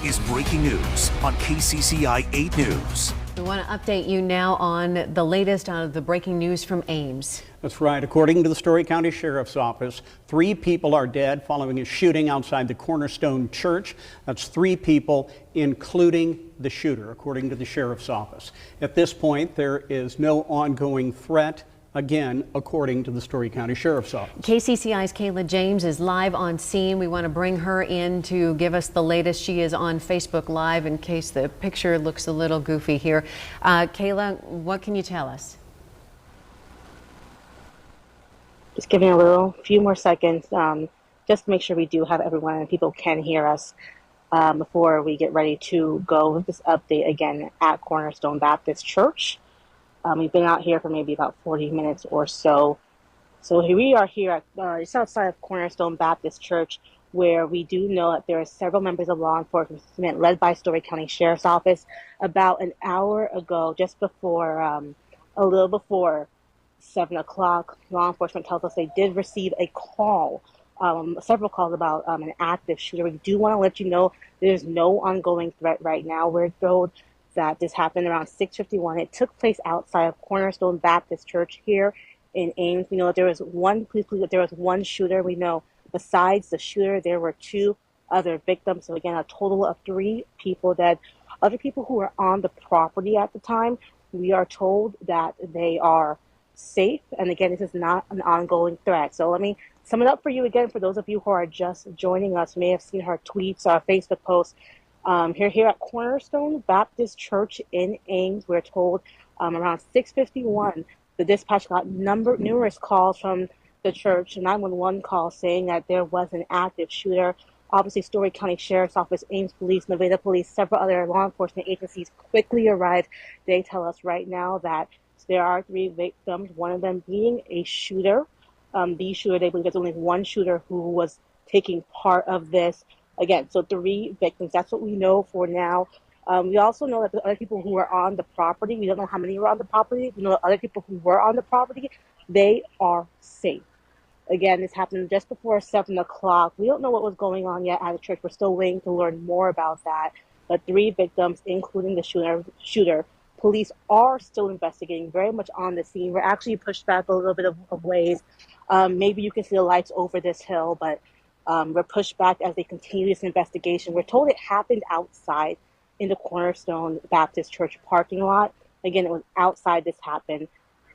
is breaking news on KCCI 8 News. We want to update you now on the latest out of the breaking news from Ames. That's right. According to the Story County Sheriff's Office, 3 people are dead following a shooting outside the Cornerstone Church. That's 3 people, including the shooter, according to the Sheriff's Office. At this point, there is no ongoing threat. Again, according to the Story County Sheriff's Office. KCCI's Kayla James is live on scene. We want to bring her in to give us the latest. She is on Facebook Live in case the picture looks a little goofy here. Kayla, what can you tell us? Just giving few more seconds, just to make sure we do have everyone and people can hear us before we get ready to go with this update again at Cornerstone Baptist Church. We've been out here for maybe about 40 minutes or so. So here we are here at just outside of Cornerstone Baptist Church, where we do know that there are several members of law enforcement led by Story County Sheriff's Office. About an hour ago, just before, a little before 7 o'clock, law enforcement tells us they did receive a call, several calls about an active shooter. We do want to let you know there's no ongoing threat right now. We're told that this happened around 6:51. It took place outside of Cornerstone Baptist Church here in Ames. We know that there was one shooter. We know besides the shooter, there were 2 other victims. So again, a total of 3 people dead. Other people who were on the property at the time, we are told that they are safe. And again, this is not an ongoing threat. So let me sum it up for you again. For those of you who are just joining us, you may have seen her tweets or Facebook posts. Here at Cornerstone Baptist Church in Ames, we're told around 6:51, the dispatch got numerous calls from the church, 911 calls saying that there was an active shooter. Obviously, Story County Sheriff's Office, Ames Police, Nevada Police, several other law enforcement agencies quickly arrived. They tell us right now that there are 3 victims, one of them being a shooter. The shooter, they believe there's only one shooter who was taking part of this. Again, so 3 victims. That's what we know for now. We also know that the other people who were on the property, we don't know how many were on the property. We know that other people who were on the property, they are safe. Again, this happened just before 7 o'clock. We don't know what was going on yet at the church. We're still waiting to learn more about that. But 3 victims, including the shooter. Police are still investigating, very much on the scene. We're actually pushed back a little bit of ways. Maybe you can see the lights over this hill, but we're pushed back as they continue this investigation. We're told it happened outside in the Cornerstone Baptist Church parking lot. Again, it was outside this happened.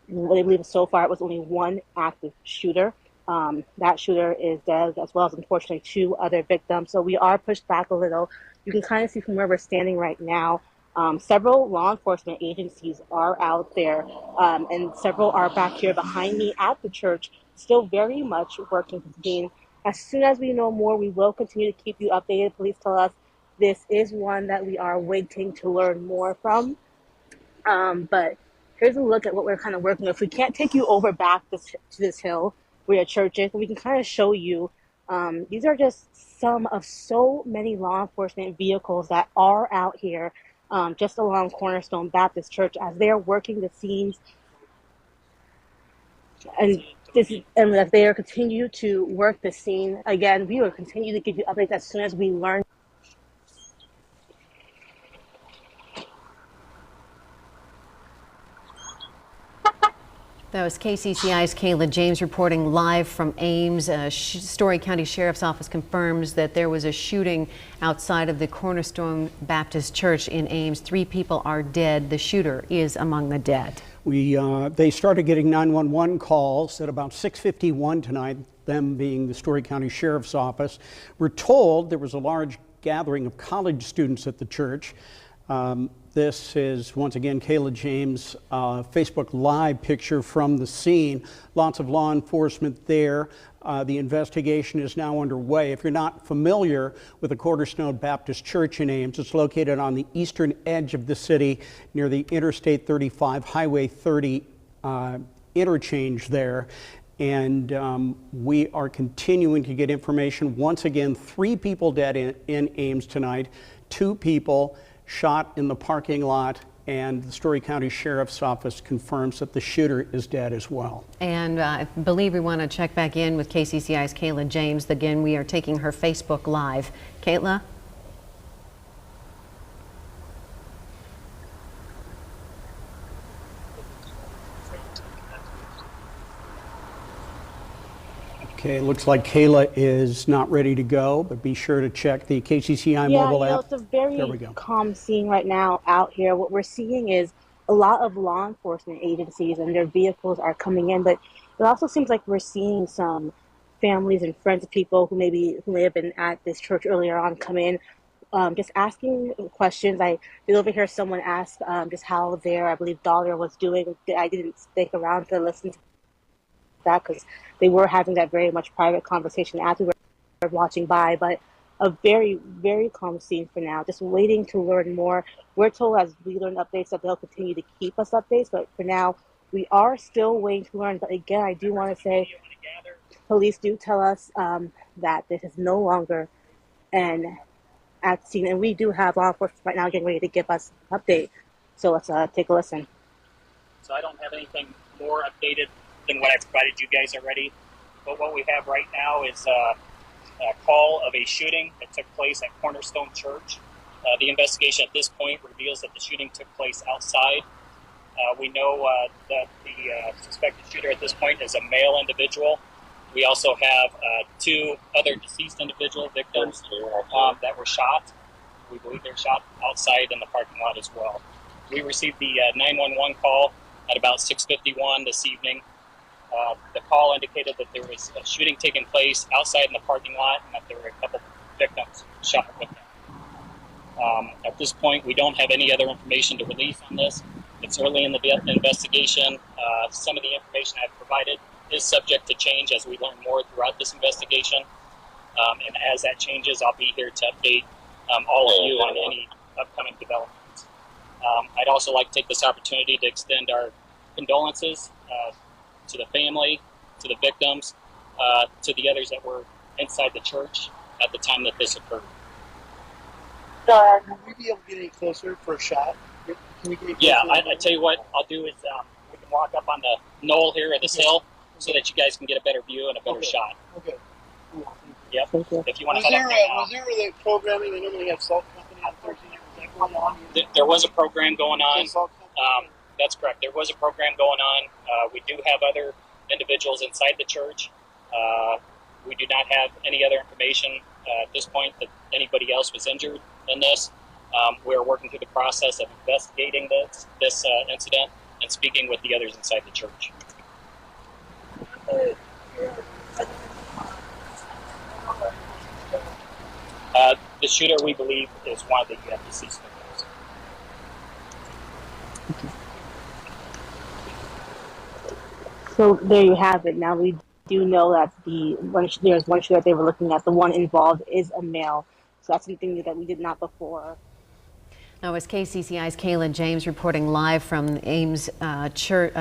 What they believe so far, it was only one active shooter. That shooter is dead, as well as unfortunately 2 other victims. So we are pushed back a little. You can kind of see from where we're standing right now. Several law enforcement agencies are out there, and several are back here behind me at the church, still very much working the scene. As soon as we know more, we will continue to keep you updated. Please tell us this is one that we are waiting to learn more from. But here's a look at what we're kind of working with. We can't take you over back to this hill where your church is, but we can kind of show you. These are just some of so many law enforcement vehicles that are out here just along Cornerstone Baptist Church as they're working the scenes. And if they continue to work the scene, again, we will continue to give you updates as soon as we learn. That was KCCI's Kayla James reporting live from Ames. Story County Sheriff's Office confirms that there was a shooting outside of the Cornerstone Baptist Church in Ames. 3 people are dead. The shooter is among the dead. They started getting 911 calls at about 6:51 tonight, them being the Story County Sheriff's Office. We're told there was a large gathering of college students at the church. This is, once again, Kayla James' Facebook Live picture from the scene. Lots of law enforcement there. The investigation is now underway. If you're not familiar with the Cornerstone Baptist Church in Ames, it's located on the eastern edge of the city near the Interstate 35, Highway 30 interchange there. And we are continuing to get information. Once again, 3 people dead in Ames tonight, 2 people shot in the parking lot, and the Story County Sheriff's Office confirms that the shooter is dead as well. And I believe we want to check back in with KCCI's Kayla James. Again, we are taking her Facebook Live. Kayla? Okay, it looks like Kayla is not ready to go, but be sure to check the KCCI Yeah, mobile app. it's a There we very go. calm scene right now out here. What we're seeing is a lot of law enforcement agencies and their vehicles are coming in, but it also seems like we're seeing some families and friends of people who may have been at this church earlier on come in, just asking questions. I did overhear someone ask just how their, I believe, daughter was doing. I didn't stick around to listen to that because they were having that very much private conversation as we were watching by, but a very, very calm scene for now. Just waiting to learn more. We're told as we learn updates that they'll continue to keep us updates, but for now, we are still waiting to learn. But again, I do want to say, police do tell us that this is no longer an at scene, and we do have law enforcement right now getting ready to give us an update. So let's take a listen. So I don't have anything more updated than what I provided you guys already. But what we have right now is a call of a shooting that took place at Cornerstone Church. The investigation at this point reveals that the shooting took place outside. We know that the suspected shooter at this point is a male individual. We also have two other deceased individual victims that were shot. We believe they were shot outside in the parking lot as well. We received the 911 call at about 6:51 this evening. The call indicated that there was a shooting taking place outside in the parking lot and that there were a couple victims shot with them. At this point, we don't have any other information to release on this. It's early in the investigation. Some of the information I've provided is subject to change as we learn more throughout this investigation. And as that changes, I'll be here to update all of you on any upcoming developments. I'd also like to take this opportunity to extend our condolences to the family, to the victims, to the others that were inside the church at the time that this occurred. Will we be able to get any closer for a shot? Can we get Yeah, I tell you what I'll do is we can walk up on the knoll here at this hill so that you guys can get a better view and a better shot. Okay. Cool. Yep. If you want Was to there, head up was there the programming? They normally have salt company on Thursday night. Was that going on? there was a program going on. Salt company? That's correct. There was a program going on. We do have other individuals inside the church. We do not have any other information at this point that anybody else was injured in this. We're working through the process of investigating this incident and speaking with the others inside the church. The shooter, we believe, is one of the deceased victims. So there you have it. Now we do know that there's one shooter that they were looking at. The one involved is a male. So that's something that we did not before. Now, as KCCI's Kayla James reporting live from Ames Church,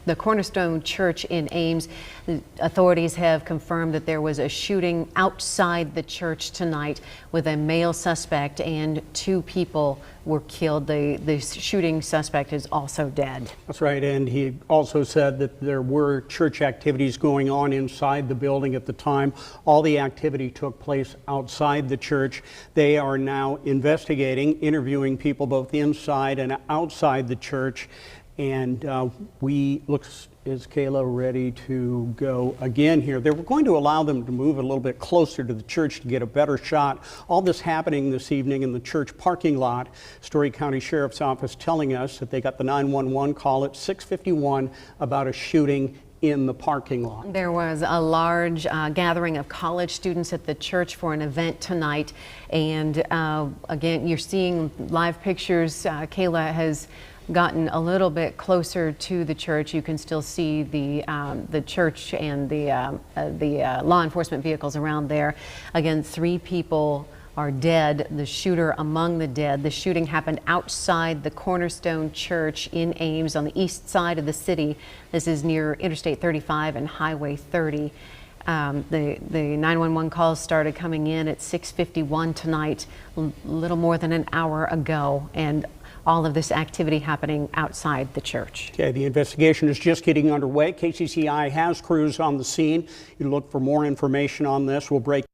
the Cornerstone Church in Ames, the authorities have confirmed that there was a shooting outside the church tonight with a male suspect and 2 people were killed. The shooting suspect is also dead. That's right, and he also said that there were church activities going on inside the building at the time. All the activity took place outside the church. They are now investigating, interviewing people both inside and outside the church. And is Kayla ready to go again here? They were going to allow them to move a little bit closer to the church to get a better shot. All this happening this evening in the church parking lot. Story County Sheriff's Office telling us that they got the 911 call at 6:51 about a shooting in the parking lot. There was a large gathering of college students at the church for an event tonight. And again, you're seeing live pictures. Kayla has gotten a little bit closer to the church. You can still see the church and the law enforcement vehicles around there. Again, 3 people are dead. The shooter among the dead. The shooting happened outside the Cornerstone Church in Ames on the east side of the city. This is near Interstate 35 and Highway 30. The 911 calls started coming in at 6:51 tonight, a little more than an hour ago, and all of this activity happening outside the church. Okay, the investigation is just getting underway. KCCI has crews on the scene. You look for more information on this. We'll break